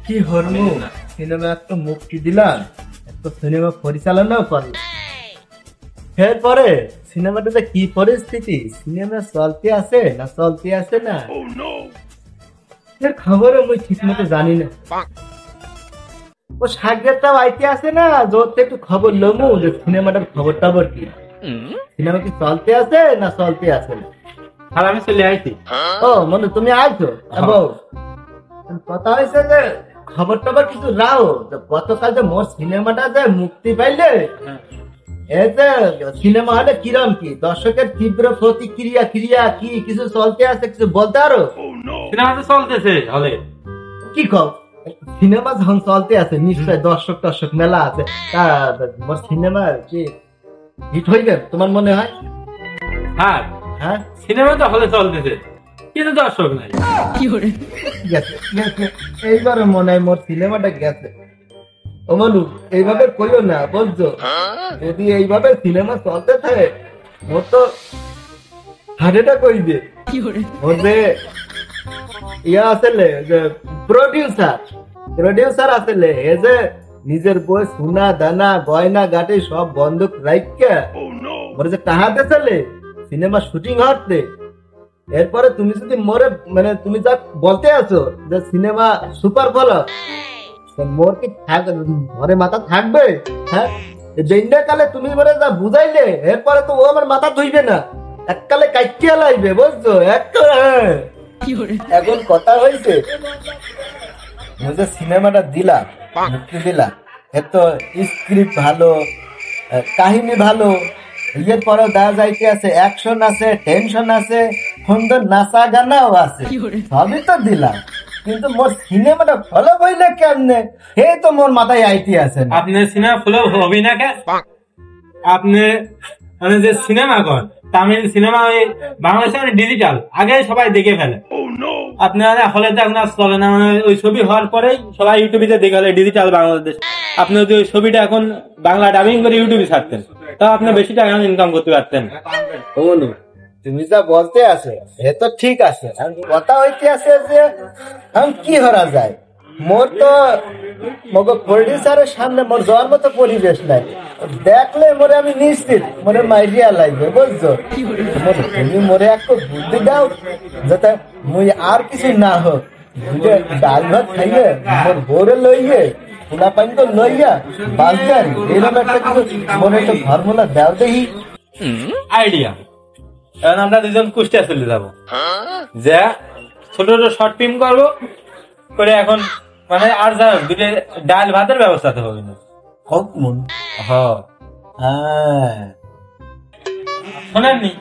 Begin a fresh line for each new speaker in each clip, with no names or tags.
কি হরমু সিনেমা একটা মুক্তি দিলাম, একটা সিনেমা পরিচালনাও করলাম। এরপরে সিনেমাটাতে কি পরিস্থিতি, সিনেমা চলতে আছে না চলতে আছে না এর খবর আমি ঠিক মতো জানি না। ও সাগরেরটাও আইতে আছে না, জোরতে একটু খবর লমু যে সিনেমাটার খবর টবর কি, সিনেমা কি চলতে আছে না চলতে আছে না।
আর আমি চলে আইছি।
ও মনে তুমি আইছো বউ, কথা হয়েছে যে খবর টবর কিছু রাও, গতকাল যে মোর সিনেমাটা যে মুক্তি পাইলে এই যে সিনেমা হলে কিরম কি দর্শকের তীব্র প্রতিক্রিয়া ক্রিয়া কি কিছু চলতে আছে, কিছু বলতে আরো।
সিনেমা তো চলতেছে হলে।
কি কও, সিনেমা যখন চলতে আছে নিশ্চয় দর্শক টর্শক মেলা আছে, তা মোর সিনেমা কি হিট হইবে তোমার মনে হয়?
হ্যাঁ
হ্যাঁ
সিনেমা তো হলে চলতেছে কিন্তু দর্শক নাই।
গেছে গেছে, এইবারে মনে হয় মোর সিনেমাটা গেছে। ও মানু এইভাবে কইও না বলছো, যদি এইভাবে সিনেমা চলতে থাকে মোর তো হার্ট অ্যাটাক হইবে। ওর যে ইয়া আসলে যে প্রডিউসার আসলে এ যে নিজের বই সোনা দানা গয়না গাটে সব বন্ধক রাইখা ওরে যে টাকা দিয়েছিলে সিনেমা শুটিং হতে, এরপরে তুমি যদি মরে মানে তুমি যা বলতে আছো যে সিনেমা সুপার ফল, মোর কি ঘরে মাথা থাকবে? হ্যাঁ যেইনা কালে তুমি মরে যা বুঝাইলে এরপরে তো ও আমার মাথা ধুইবে না, এককালে কাইটিয়া লাইবে বুঝছো এককালে। এখন কথা হয়েছে যে সিনেমাটা দিলাম মুক্তি দিলাম, এর তো স্ক্রিপ্ট ভালো, কাহিনী ভালো, এর পরেও দেখা যাইতে আছে অ্যাকশন আছে, টেনশন আছে, সুন্দর নাচা গানাও আছে, সবই তো দিলাম, কিন্তু মোর সিনেমাটা ফলো হইলে কেমনে হে তো মোর মাথায় আইতে আছে না।
আপনি সিনেমা ফলো হবি না কে? আপনি মানে যে সিনেমা কর তামিল সিনেমা ওই বাংলাদেশে ডিজিটাল আগে সবাই দেখে ফেলে। আপনি হলে তো আপনার চলে না, মানে ওই ছবি হওয়ার পরেই সবাই ইউটিউবে দেখে ফেলে ডিজিটাল বাংলাদেশ। আপনি যদি ওই ছবিটা এখন বাংলা ডাবিং করে ইউটিউবে ছাড়তেন তাও আপনি বেশি টাকা ইনকাম করতে পারতেন।
তুমি যা বলতে আছে এ তো ঠিক আছে, কথা হইতে আছে যে আমি কি হরা যায়, মোর তো মগো প্রডিউসারের সামনে মোর যাওয়ার মতো পরিবেশ নাই, দেখলে মোরে আমি নিশ্চিত মোরে মাইরিয়া লাগবে বুঝছো। তুমি মোরে একটু বুদ্ধি দাও যাতে মুই আর কিছু না হোক, ডাল ভাত খাইয়ে মোর বউরে লইয়ে পোলা পানি তো লইয়া বাজার এরকম একটা কিছু মোরে একটা ফর্মুলা দাও দেখি।
আইডিয়া, এখন আমরা দুজন কুষ্টিয়া চলে যাবো, যা ছোট ছোট শর্ট ফিল্ম করবো করে এখন মানে আর যা দুটো ডাল ভাতের ব্যবস্থা তো হবে না। শোনেননি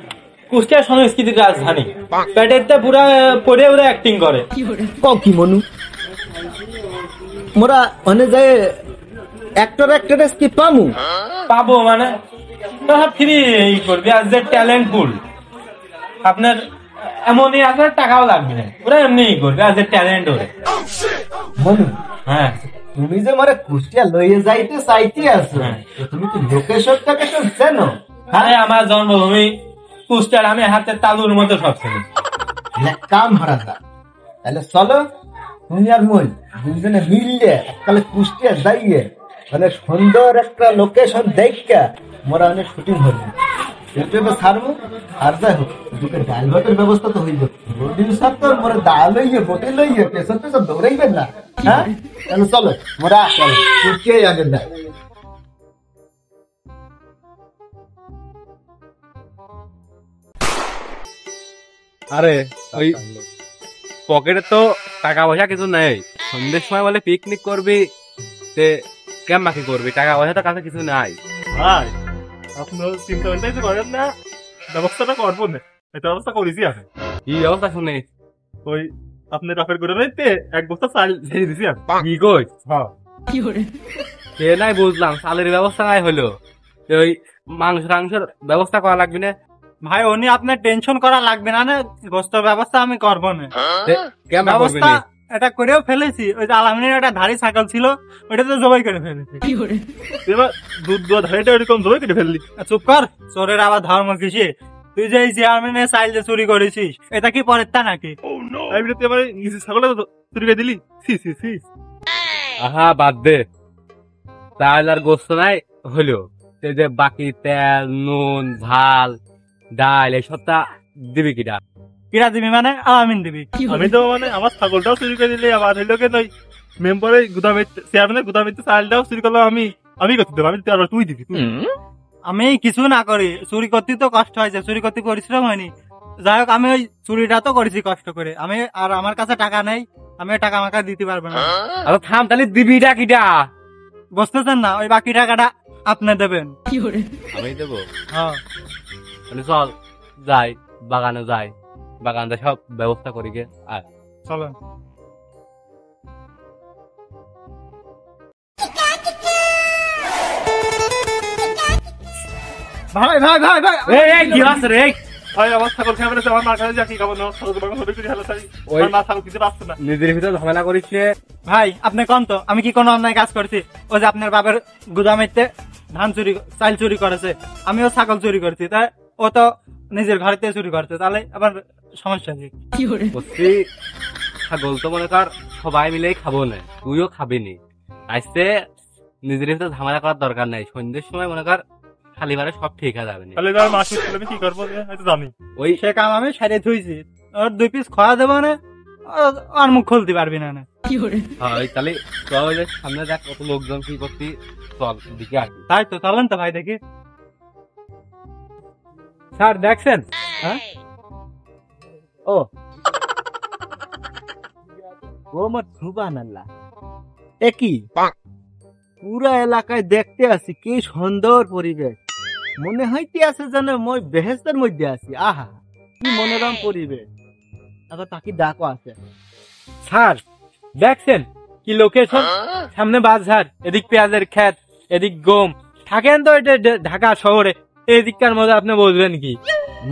কুষ্টিয়া সংস্কৃতির রাজধানী, প্যাটেরটা পুরা পরে ওরা অ্যাক্টিং করে।
কি মনু মোরা অনেক যায় অ্যাক্টরেস কি পামু
পাবো মানে ফ্রি করবি আর যে ট্যালেন্ট ফুল আপনার এমনই আপনার টাকাও লাগবে না, ওরা এমনি করবে আর যে ট্যালেন্ট ওরে।
মনু
হ্যাঁ
তুমি যে মারে কুষ্টিয়া লইয়ে যাইতে চাইতে আছো, তুমি কি লোকেশনটাকে তো জানো?
হ্যাঁ আমার জন্মভূমি কুষ্টিয়ার, আমি হাতে তালুর মতো সব ছেলে।
কাম হারা যা তাহলে চলো তুমি আর মই দুজনে মিললে এককালে কুষ্টিয়া যাইয়ে মানে সুন্দর একটা লোকেশন দেখা মোরা অনেক শুটিং হইবে, ইউটিউবে ছাড়বো। আর যাই হোক দুটো ডাল ভাতের ব্যবস্থা তো হইবে, প্রডিউসার তো মোরা ডাল লইয়ে বটে লইয়ে পেছন পেছন দৌড়াইবেন না। হ্যাঁ তাহলে চলো মোরা কুষ্টিয়াই আগে না।
আরে ওই পকেটে তো টাকা পয়সা কিছু নেই, সন্ধ্যের সময় বলে পিকনিক করবি, তে কেমন কি করবি, টাকা পয়সা তো কাছে কিছু নাই।
ভাই আপনার চিন্তা ভাবনা করেন না, ব্যবস্থাটা করবো না, এটা ব্যবস্থা করেছি আমি।
কি ব্যবস্থা শুনে?
ওই আপনার বাপের করে রইতে এক বস্তা চাল ছেড়ে দিছি আমি।
কি কই?
হ্যাঁ
সে নাই বুঝলাম, চালের ব্যবস্থা নাই হলো, ওই মাংসের ব্যবস্থা করা লাগবে না।
ভাই উনি আপনার টেনশন করা লাগবে না, গোস্তের ব্যবস্থা আমি করবো না। ব্যবস্থা এটা করেও ফেলেছি, ওই যে আলামিনের একটা ধাড়ি ছাগল ছিল ওইটা তো জবাই করে ফেলেছি।
এবার দুধ দোয়া ধারিটা ওইরকম জবাই কেটে ফেললি।
চুপ কর, চোরের আবার ধর্ম কিসে? তুই যে এই চেয়ারম্যানের চাইল যে চুরি করেছিস এটা কি পরের তা নাকি?
ছাগলটা চুরি করে দিলি।
আহা বাদ দে, চাল আর গোস্ত নাই হলো, এই যে বাকি তেল নুন ঝাল ডাল এসবটা দিবি কিটা?
কিরা দিবি মানে আলামিন দিবি।
আমি তো মানে আমার ছাগলটাও চুরি করে দিলে, আবার হইলো কেন ওই মেম্বারের গুদামে চেয়ারম্যানের গুদামে চালটাও চুরি করলাম আমি করতে দেবো, আমি আর তুই দিবি তুই।
আমি কিছু না করি, চুরি করতে তো কষ্ট হয়েছে, চুরি করতে পরিশ্রম হয়নি। যাই হোক, আমি ওই চুরিটা তো করেছি কষ্ট করে, আমি আর আমার কাছে টাকা নেই, আমি ওই টাকা আমাকে দিতে পারবো না।
আরে থাম, তাহলে দিবিটা কিটা?
বুঝতেছেন না, ওই বাকি টাকাটা আপনি দেবেন।
আমি দেবো?
হ্যাঁ
তাহলে চল যাই, বাগানে যাই, বাগানটা সব ব্যবস্থা করি গে। আর
চলেন। ভাই ভাই ভাই ভাই,
এই কি আছে রে?
ভাই আমার ছাগল খেয়ে ফেলেছে, আমার মার কাছে যা কি খাবো না, ছাগল হবে করে হেলা চাই, আমার মা ছাগল কিছু পাচ্ছে না।
নিজের ভিতরে ঝামেলা করিস রে।
ভাই আপনি কোন তো, আমি কি কোনো অন্যায় কাজ করছি? ও যে আপনার বাবার গুদামেতে ধান চুরি চাল চুরি করেছে, আমিও ছাগল চুরি করছি, তাই ও তো নিজের ঘরেতে চুরি করছে, তাহলে আবার সমস্যা কি?
বলছি ছাগল তো মনে কর সবাই মিলেই খাবো না, তুইও খাবি নি। আজকে নিজের ভিতরে ঝামেলা করার দরকার নাই, সন্ধ্যের সময় মনে কর খালি বারে সব ঠিক হয়ে যাবে না।
তাহলে আমার মা শুনছিল আমি কি করবো হয়তো জানি।
ওই
সে কাম আমি সাইডে থুইছি, ওর 2 পিস খাওয়া দেবো না, আর মুখ খুলতে পারবি না।
হয় তাহলে চল, ওই যে সামনে দেখ কত লোকজন কি করছি, চল দিকে আসবি।
তাই তো, চলেন তো ভাই দেখি।
স্যার দেখছেন?
হ্যাঁ
ও ও আমার সুবহানাল্লাহ, একই পুরা এলাকায় দেখতে আসি কি সুন্দর পরিবেশ, মনে হইতে আছে যেন মই বেহেস্তের মধ্যে আছি। আহা কি মনোরম পরিবেশ, আবার তাকে ডাকও আছে।
স্যার দেখছেন কি লোকেশন? সামনে বাজার, এদিক পেঁয়াজের ক্ষেত, এদিক গম। থাকেন তো এটা ঢাকা শহরে, এদিককার মধ্যে আপনি বলবেন কি?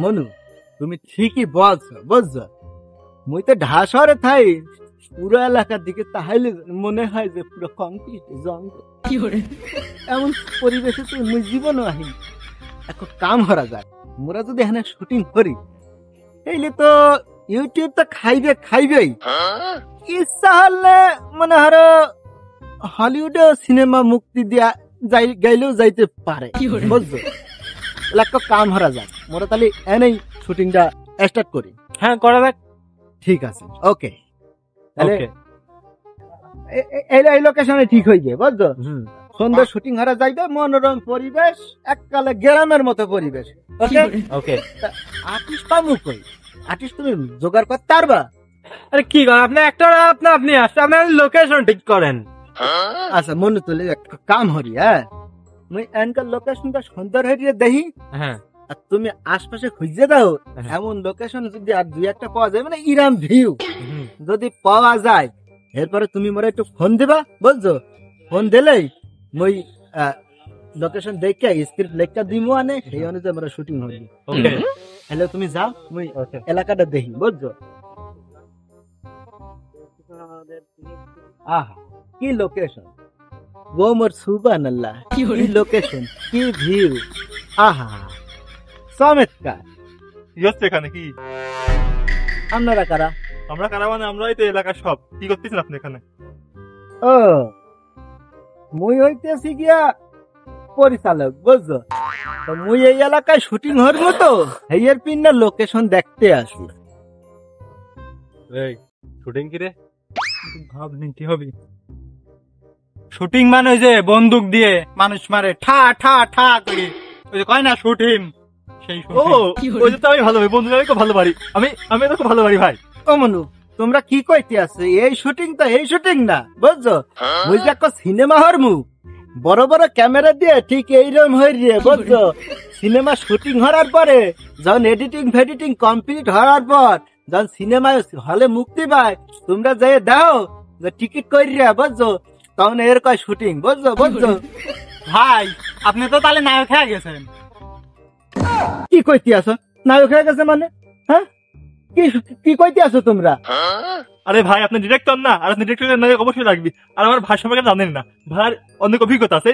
মনু তুমি ঠিকই বলছো, বুঝছো? মুই তো ঢাসরে থাই, পুরো এলাকার দিকে তাহলে মনে হয় যে পুরো কংক্রিট জঙ্গল, এমন পরিবেশে তো মুই জীবনও আহিনি। এখন কাম করা যায়, মোরা যদি এখানে শুটিং করি তাইলে তো ইউটিউব তো খাইবেই। ইচ্ছা হলে মনে হলো হলিউডে সিনেমা মুক্তি দিয়া গাইলেও যাইতে পারে, বুঝছো? এলাকা কাম করা যায়, মোরা তাহলে এনেই শুটিংটা স্টার্ট করি।
হ্যাঁ করা যাক।
ঠিক আছে, ওকে। তাহলে
ওকে।
এই লোকেশনে ঠিক হয়ে গিয়ে, বুঝছো? সুন্দর শুটিং হারা যাইবে, মনোরম পরিবেশ, এককালে গ্রামের মতো পরিবেশ। ওকে
ওকে।
আর্টিস্ট পাবো কই? আর্টিস্ট তুমি জোগাড় করতে পারবা?
আরে কি করেন আপনি? একটা আপনি আসলে আপনার লোকেশন ঠিক করেন।
আচ্ছা মনে তুলে একটা কাম হরি, হ্যাঁ মুই এনকার লোকেশনটা সুন্দর হয়ে দেখি,
হ্যাঁ
আর তুমি আশপাশে খুঁজে দাও
হ্যাঁ।
এমন লোকেশন যদি আর 2-1টা পাওয়া যায়, মানে ইরাম ভিউ যদি পাওয়া যায়, এরপরে তুমি মোরে একটু ফোন দিবা, বুঝছো? ফোন দিলেই মই লোকেশন দেখে স্ক্রিপ্ট লেখা দিমু, আনে সেই অনুযায়ী আমরা শুটিং হবে।
ওকে।
হ্যালো তুমি যাও, মুই এলাকাটা দেখি, বুঝছো? আহা কি লোকেশন, ও মোর সুবহানাল্লাহ, কি লোকেশন, কি ভিউ, আহা চমৎকার।
কি হচ্ছে এখানে কি?
আপনারা কারা?
আমরা কারা মানে আমরাই তো এলাকার সব। কি করতেছেন আপনি এখানে?
ও মুই হইতেছি গিয়া পরিচালক, বুঝছো? তো মুই এই এলাকায় শুটিং হরবো, তো হেয়ার পিন্নার লোকেশন দেখতে আসি।
এই শুটিং কি রে?
ভাবনি কি হবে? শুটিং মানে ওই যে বন্দুক দিয়ে মানুষ মারে, ঠা ঠা ঠা করে, ওই যে কয় না শুটিং, সেই
ও
শুটিং।
ওই যে তো আমি ভালো ভাই, বন্ধু আমি খুব ভালো পারি, আমি তো খুব ভালো পারি ভাই।
ও মনু তোমরা কি কইতে আছে? এই শুটিং তো এই শুটিং না, বুঝছো? মুই যে একটা সিনেমা হরমু, বড় বড় ক্যামেরা দিয়ে ঠিক এইরকম হয়ে রে, বুঝছো? সিনেমা শুটিং হওয়ার পরে যখন এডিটিং কমপ্লিট হওয়ার পর যখন সিনেমা হলে মুক্তি পায়, তোমরা যে দাও যে টিকিট করিয়া, বুঝছো? তখন এর কয় শুটিং, বুঝছো? বুঝছো
ভাই আপনি তো তাহলে নায়ক হয়ে গেছেন।
কি কইতে আছো? নায়ক হয়ে গেছে মানে? হ্যাঁ কি কইতে আছো তোমরা?
আরে ভাই আপনি ডিরেক্টর না, আর আপনি ডিরেক্টরের নায়ক অবশ্যই লাগবে। আর আমার ভাই সম্পর্কে জানেন না, ভাই অনেক অভিজ্ঞতা আছে।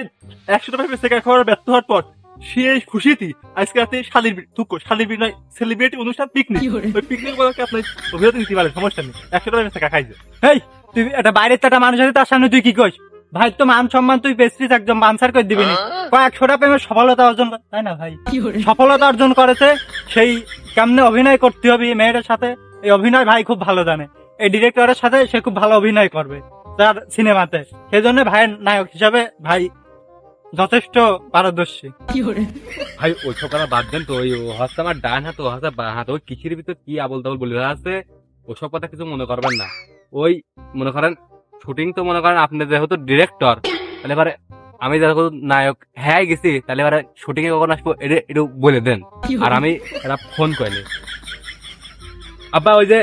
100টা ভাই সেকেন্ড খাওয়ার ব্যর্থ হওয়ার পর সেই খুশিতে আজকে রাতে শালির নয় সেলিব্রিটি অনুষ্ঠান পিকনিক, ওই পিকনিক বলাকে আপনি অভিজ্ঞতা নিতে পারেন, সমস্যা নেই। 100টা ভাই সেকা খাইছে।
এই তুই একটা বাইরের তো একটা মানুষ আছে, তার সামনে তুই কি কইস? ভাই তো মান সম্মান তুই পেয়েছিস, একদম বানসার করে দিবি না। কয়েকশোটা প্রেমের সফলতা অর্জন তাই না ভাই? সফলতা অর্জন করেছে, সেই কেমনে অভিনয় করতে হবে মেয়েটার সাথে, এই অভিনয় ভাই খুব ভালো জানে। এই ডিরেক্টরের সাথে সে খুব ভালো অভিনয় করবে তার সিনেমাতে, সেই জন্য ভাইয়ের নায়ক হিসাবে ভাই যথেষ্ট পারদর্শী।
ভাই ওইসব কথা বাদ দেন তো, ওই হচ্ছে আমার ডান হাত ও হচ্ছে বাঁ হাত, ওই কিসের ভিতর কি আবল তাবল বলে আছে, ওসব কথা কিছু মনে করবেন না। ওই মনে করেন শুটিং তো মনে করেন আপনি যেহেতু ডিরেক্টর, তাহলে এবারে আমি যেহেতু নায়ক হ্যাঁ গেছি, তাহলে এবারে শুটিং এ কখন আসবো এটা একটু বলে দেন, আর আমি এটা ফোন করিনি। আব্বা ওই যে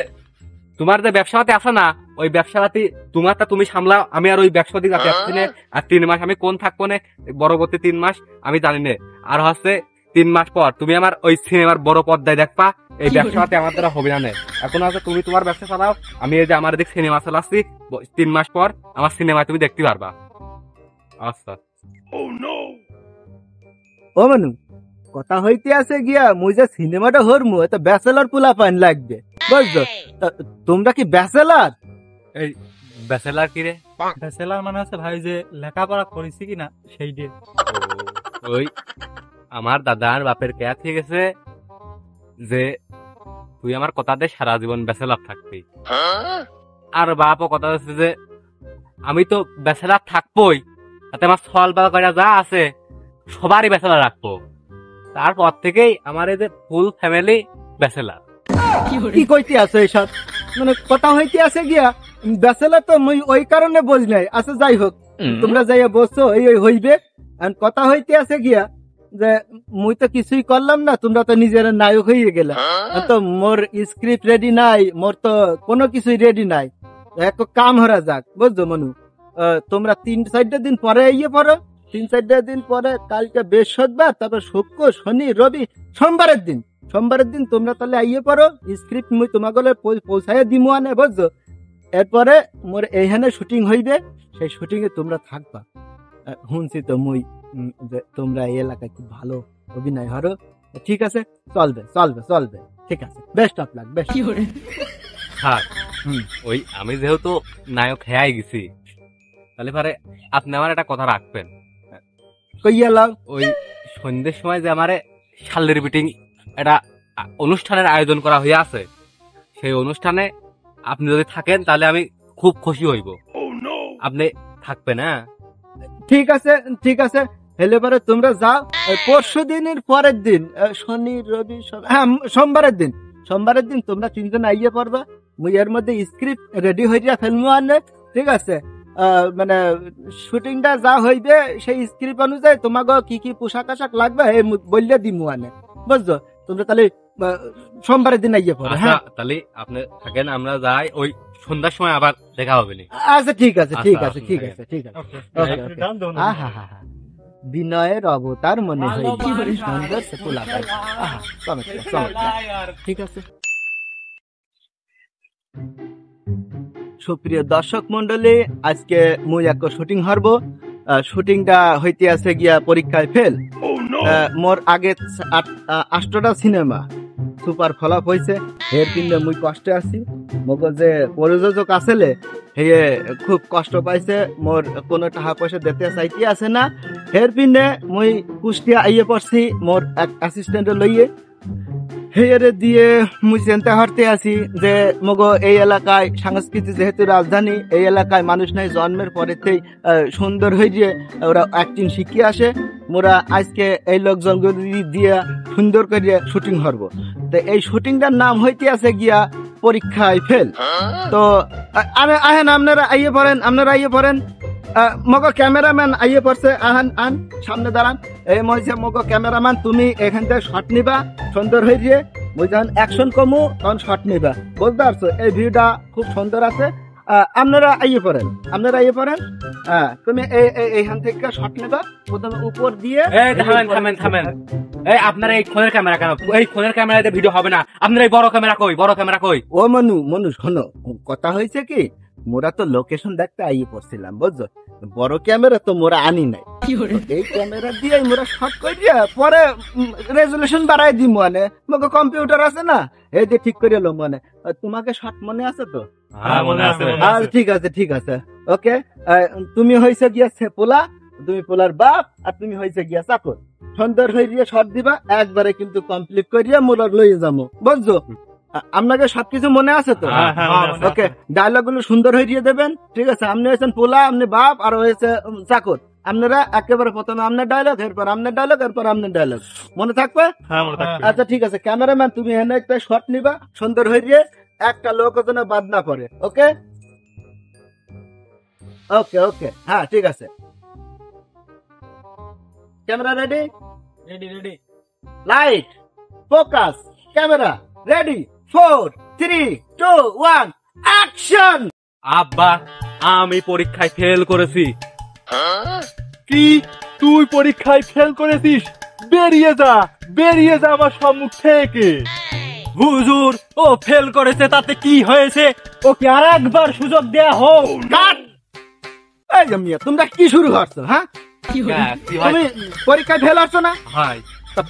তোমার যে ব্যবসাপাতি আছে না, ওই ব্যবসাপাতি তোমারটা তুমি সামলাও, আমি আর ওই ব্যবসাপাতি যাচ্ছি না। আর 3 মাস আমি কোন থাকবো না, পরবর্তী 3 মাস আমি জানি না। আর হচ্ছে 3 মাস পর তুমি আমার ওই সিনেমার বড় পর্দায় দেখবা, এই ব্যবসাপাতি আমার দ্বারা হবে না। এখন হচ্ছে তুমি তোমার ব্যবসা চালাও, আমি এই যে আমার দিক সিনেমা চালাচ্ছি, 3 মাস পর আমার সিনেমা তুমি দেখতে পারবা। আচ্ছা
ও মানু, কথা হইতে আছে গিয়া মুই যে সিনেমাটা হরমু এটা ব্যাচেলর পোলা পাইন লাগবে, বুঝছো? তোমরা কি ব্যাচেলর?
এই ব্যাচেলার কি রে?
ব্যাচেলার মানে হচ্ছে ভাই যে লেখাপড়া করেছি কিনা সেই দিয়ে।
ওই আমার দাদার বাপের কে থেকে গেছে যে তুই আমার কথা দে সারা জীবন ব্যাচেলার থাকবি, আর বাপও কথা দিচ্ছে যে আমি তো ব্যাচেলার থাকবোই, তাতে আমার ফল বা কয়টা যা আছে সবারই ব্যাচেলার রাখবো। তারপর থেকেই আমার এই যে ফুল ফ্যামিলি ব্যাচেলার।
কি কইতে আছে এসব? মানে কথা হইতে আছে গিয়া ব্যাচেলর তো মুই ওই কারণে বুঝ নাই। আচ্ছা যাই হোক, তোমরা যাইয়া বসছো, এই ওই হইবে। আর কথা হইতে আছে গিয়া যে মুই তো কিছুই করলাম না, তোমরা তো নিজের নায়ক হয়ে গেলা। তো মোর স্ক্রিপ্ট রেডি নাই, মোর তো কোনো কিছুই রেডি নাই। এক কাম হরা যাক, বুঝছো মনু? তোমরা 3-4 দিন পরে আইয়ে পড়ো, 3-4 দিন পরে, কালকে বৃহস্পতিবার, তারপর শুক্র শনি রবি সোমবারের দিন তোমরা তাহলে আইয়ে পড়ো। স্ক্রিপ্ট মুই তোমাকে পৌঁছাইয়া দিমু আনে, বুঝছো? এরপরে মোর এইখানে শুটিং হইবে, সেই শুটিং এ তোমরা থাকবা। শুনছি তো মুই যে তোমরা এই এলাকায় খুব ভালো অভিনয় হরো। ঠিক আছে, চলবে, ঠিক আছে, বেস্ট অফ লাক। বেস্ট
হ্যাঁ, ওই আমি যেহেতু নায়ক হ্যাঁ গেছি, তাহলে পরে আপনি আমার একটা কথা রাখবেন।
কইয়া লাও।
ওই সন্ধ্যের সময় যে আমার শালের মিটিং একটা অনুষ্ঠানের আয়োজন করা হয়ে আছে, সেই অনুষ্ঠানে আপনি যদি থাকেন তাহলে আমি খুব খুশি হইব। আপনি থাকবেন? হ্যাঁ
ঠিক আছে, হেলে পরে তোমরা যাও। পরশু দিনের পরের দিন, শনি রবি হ্যাঁ সোমবারের দিন তোমরা 3 জন আইয়ে পড়বা। মুই এর মধ্যে স্ক্রিপ্ট রেডি হইয়া ফেলবো আনে, ঠিক আছে? মানে শুটিংটা যা হইবে সেই স্ক্রিপ্ট অনুযায়ী তোমাকে কি কি পোশাক আশাক লাগবে বললে দিমু আনে, বুঝছো? তোমরা তাহলে সোমবারের দিন আইয়ে পড়ো। হ্যাঁ
তাহলে আপনি থাকেন, আমরা যাই, ওই সন্ধ্যার সময় আবার দেখা হবে নি।
আচ্ছা ঠিক আছে। বিনয়ের অবতার মনে হয়, সুন্দর সে পোলা পাই। ঠিক আছে। সুপ্রিয় দর্শক মন্ডলী, আজকে মুই এক শুটিং হারবো। শুটিংটা হইতে আছে গিয়া পরীক্ষায় ফেল। মোর আগে 8টা সিনেমা সুপার ফলপ হয়েছে, এর কিনে মুই কষ্টে আছি। মগ যে প্রযোজক আসলে হে খুব কষ্ট পাইছে, মোর কোনো টাকা পয়সা দিতে চাইতে আছে না। এর পিনে মুই কুষ্টিয়া আইয়ে পড়ছি মোর এক অ্যাসিস্ট্যান্ট লইয়ে। হেয়ারে দিয়ে মুই চিন্তা করতে আছি যে মগ এই এলাকায় সংস্কৃতি যেহেতু রাজধানী, এই এলাকায় মানুষ নাই জন্মের পরেতেই সুন্দর হয়ে যে ওরা অ্যাক্টিং শিখিয়ে আসে। মোরা আজকে এই লোকজন দিয়ে সুন্দর করে শুটিং করবো। তো এই শুটিংটার নাম হইতে আছে গিয়া পরীক্ষায় ফেল। তো আহেন আপনারা আইয়ে পড়েন। মগ ক্যামেরাম্যান আইয়ে পড়ছে, আন সামনে দাঁড়ান। এই মজা মগ ক্যামেরাম্যান, তুমি এখান থেকে শট নিবা সুন্দর হয়ে যে, মুই যখন অ্যাকশন কমু তখন শট নিবা, বুঝতে পারছো? এই ভিউটা খুব সুন্দর আছে। আপনারা আইয়ে পড়েন। তুমি এইখান থেকে শট নেবা, প্রথমে উপর দিয়ে।
থামেন। এই আপনার এই ফোনের ক্যামেরা কেন? এই ফোনের ক্যামেরাতে ভিডিও হবে না, আপনার এই বড় ক্যামেরা কই?
ও মনু শোনো, কথা হয়েছে কি, মোরা তো লোকেশন দেখতে আইয়ে পড়ছিলাম বুঝছো, বড় ক্যামেরা তো মোরা আনি নাই, এই ক্যামেরা দিয়ে মোরা শর্ট করিয়া পরে রেজুলেশন বাড়াই দিই, মানে মগে কম্পিউটার আছে না, এই যে ঠিক করে এলো মানে। তোমাকে শর্ট মনে আছে তো?
হ্যাঁ মনে আছে।
ঠিক আছে ঠিক আছে, ওকে। তুমি হয়েছে গিয়া পোলা, তুমি পোলার বাপ, আর তুমি হয়েছে গিয়া চাকর। সুন্দর হয়ে শর্ট দিবা, একবারে কিন্তু কমপ্লিট করিয়া মোরা লইয়ে যাবো বুঝছো। আপনাকে সবকিছু মনে আছে তো? ওকে, ডায়লগ গুলো সুন্দর হয়ে দেবেন, ঠিক আছে? আপনি হয়েছেন পোলা, আপনি বাপ, আর হয়েছে চাকর। আপনারা একেবারে প্রথমে আপনার ডায়লগ, এরপর আপনার ডায়লগ, এরপর আপনার ডায়লগ, মনে থাকবে? আচ্ছা ঠিক আছে, ক্যামেরাম্যান তুমি এনে একটা শট নিবা সুন্দর হয়ে, একটা লোক যেন বাদ না পড়ে। ওকে ওকে ওকে, হ্যাঁ ঠিক আছে। Camera ready?
Ready ready.
Light, focus, camera ready, 4 3 2 1 action.
আব্বা আমি পরীক্ষায় ফেল করেছি।
কি তুই পরীক্ষায় ফেল করেছিস? বেরিয়ে যা আমার সম্মুখ থেকে।
হুজুর, ও ফেল করেছে, তাতে কি হয়েছে? ওকে আর একবার সুযোগ দেয়া হোক।
কাট। এই যে মিয়া, তোমরা কি শুরু করছো? হ্যাঁ,
হ্যাঁ, কি হয়?
তুমি পরীক্ষায় ফেল হচ্ছ না?
হয়
তা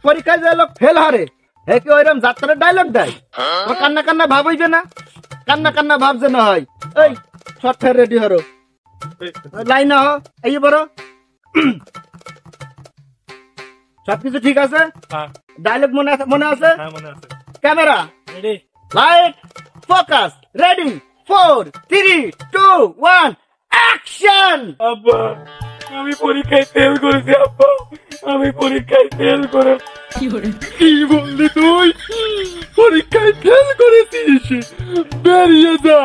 পরীক্ষায় যে লোক ফেল হারে, একে ওইরকম যাত্রার ডায়লগ দেয়, ও কান্না কান্না ভাব হইবে না? কান্না কান্না ভাব যেন হয়। এই শর্ট ফের রেডি হরো, লাইন হ, এই বড় সবকিছু ঠিক আছে? ডায়লগ মনে আছে? মনে আছে? Camera
ready.
Light, focus, ready, 4 3 2 1 action.
আব্বা আমি পরীক্ষায় ফেল করেছি। আব্বা আমি পরীক্ষায় ফেল করে। কি বললি তুই? পরীক্ষায় ফেল করেছিস? বেরিয়ে যা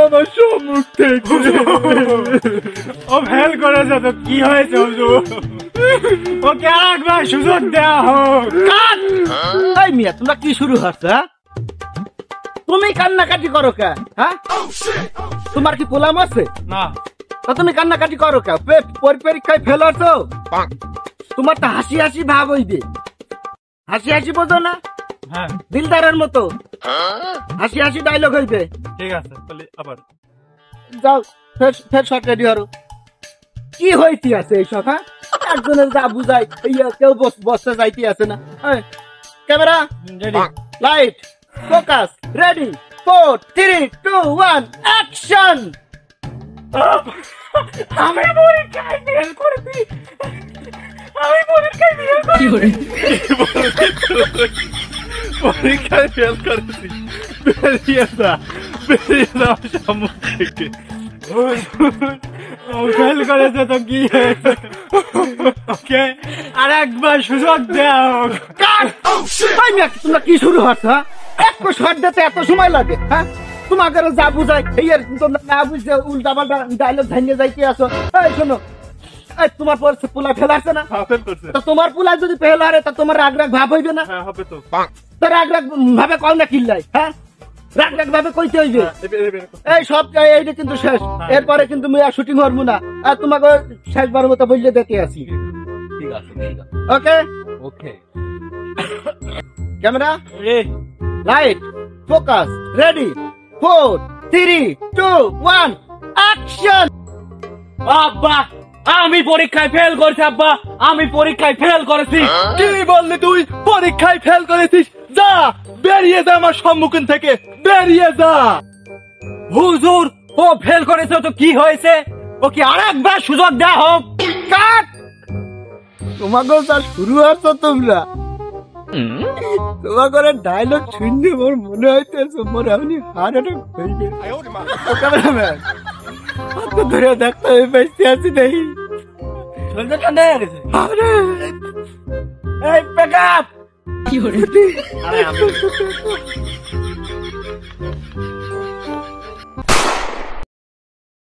আমার সম্মুখ থেকে।
ও ফেল করেছে তো কি হয়েছে হুজুর? ওকে আর একবার সুযোগ দেয়া হোক।
কাট। এই মিয়া, তোমরা কি শুরু হচ্ছে? হ্যাঁ, তুমি কান্নাকাটি করো কে? হ্যাঁ, তোমার কি পোলাম আছে
না?
তা তুমি কান্নাকাটি করো কে? পরীক্ষায় ফেল হচ্ছো, তোমার তো হাসি হাসি ভাব হইবে, হাসি হাসি বোঝো না?
হ্যাঁ
দিলদারের মতো হাসি হাসি ডায়লগ হইবে।
ঠিক আছে, তাহলে আবার
যাও, ফের শর্ট রেডি হরো। কি হইতে আছে এইসব? হ্যাঁ, একজনের যা বুঝাই কেউ বসতে যাইতে আছে না। Camera
ready.
Light, focus, ready, 4 3 2 1 action.
আমি পরীক্ষায় ফেল করেছি। আমি পরীক্ষায় ফেল করেছি।
পরীক্ষায় ফেল করেছি? বেরিয়ে যা আমার সম্মুখ থেকে।
ও ফেল করেছে তো কি হয়েছে? ওকে আর একবার সুযোগ দেয়া হোক।
তোমরা কি শুরু হচ্ছে? একটু শর্ট দিতে এত সময় লাগে? হ্যাঁ, তোমাকে যা বুঝাই এই আর তোমরা না বুঝছে উল্টা পাল্টা ডায়লগ ভাঙিয়ে যাইতে আসো। এই শোনো, এই তোমার পর পোলা ফেল আসছে না?
ফেল করছে।
তা তোমার পোলা যদি ফেল হারে, তা তোমার রাগ রাগ ভাব হইবে না?
হ্যাঁ হবে তো।
তো রাগ রাগ ভাবে কও না কিল্লাই? হ্যাঁ, রাগ রাগ ভাবে কইতে হইবে। এই সব এইটা কিন্তু শেষ, এরপরে কিন্তু আমি আর শুটিং হরবো না। আর তোমাকে শেষবার মতো বললে দেখে আসি।
ঠিক আছে ঠিক আছে।
Okay
okay
camera
ready.
Light, focus, ready, 4 3 2 1 action.
আব্বা আমি পরীক্ষায় ফেল করেছি। আব্বা আমি পরীক্ষায় ফেল করেছি।
কি বললি তুই? পরীক্ষায় ফেল করেছিস? যা বেরিয়ে যা আমার সম্মুখীন থেকে, বেরিয়ে যা।
হুজুর, ও ফেল করেছে তো কি হয়েছে? ওকে আর একবার সুযোগ দেয়া হোক।
কাট। তোমাকে যা শুরু হচ্ছে তোমরা, তোমাকে ডায়লগ শুনলে মোর মনে হইতেছে মোর এমনি হার্ট অ্যাটাক হইবে। ক্যামেরাম্যান হাত ধরে দেখতে হবে বেঁচে আছি নাকি।
চলতে ঠান্ডা হয়ে গেছে।
আরে এই প্যাকআপ।
কি হলো? আরে আমি